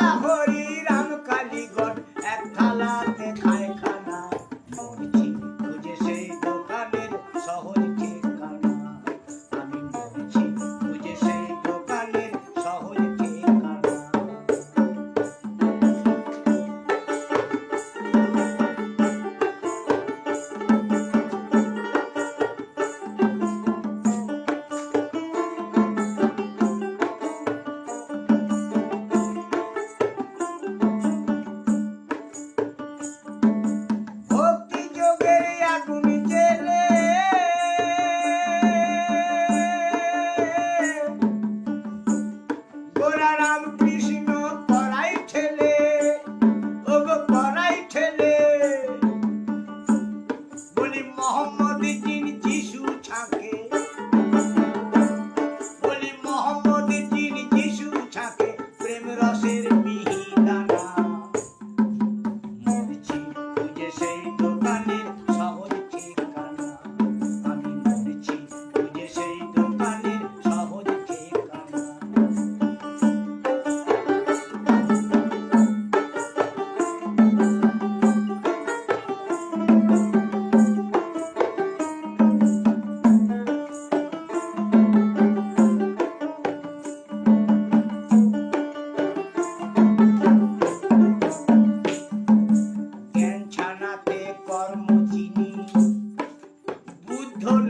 আল্লাহ হরি রাম কালীগণ এক থালাতে খায় খানা মরছি খুঁজে সেই দোকানের সহজ ঠিকানা আমি মরছি খুঁজে সেই দোকানের সহজ ঠিকানা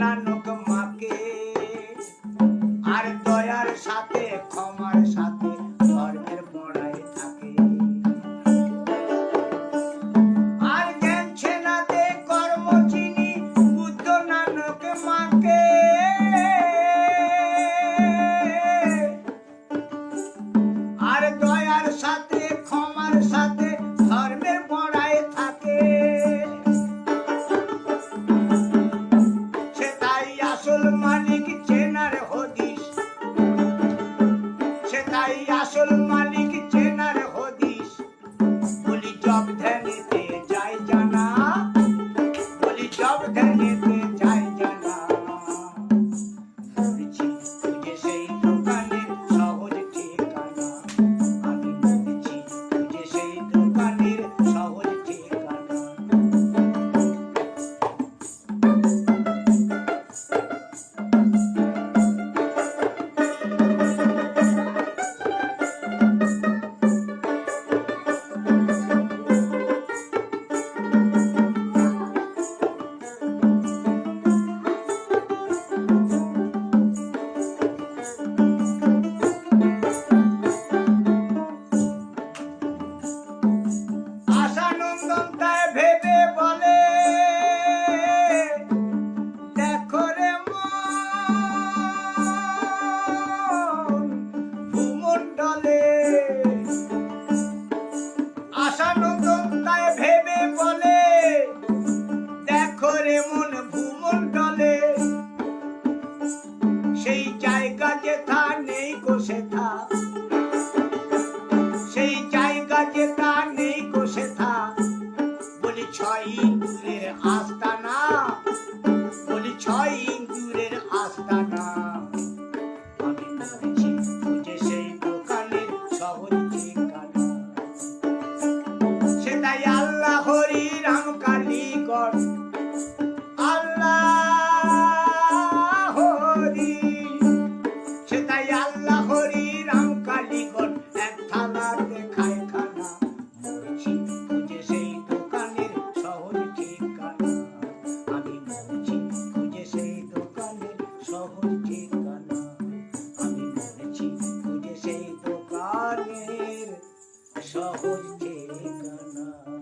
নানক মাকে আর দয়ার সাথে ক্ষমার সাথে ধর্মের পড়ায় থাকে আর জ্ঞান ছেনাতে কর্ম চিনি বুদ্ধ নানক মাকে আর দয়ার সাথে ক্ষমার সাথে ধর্মের পড়ায় থাকে আসল মালিক চেনার হদিস সেটাই আসল মালিক চেনার হদিস বলি জব ধ্যানেতে যাই জানা বলি জব ধ্যানেতে যাই জানা মরছি খুঁজে সেই দোকানের সহজ ঠিকানা আমি মরছি খুঁজে সেই দোকানের সহজ ঠিকানা সেই জায়গা যেথা নেই গো সেথা সেই জায়গা যেথা নেই গো সেথা বলি 6 ইন্দুরের আস্তানা বলি 6 ইন্দুরের আস্তানা আমি মরছি খুঁজে সেই দোকানের সহজ ঠিকানা সেটাই আল্লাহ হরি রাম কালীগণ সহজ ঠিকানা।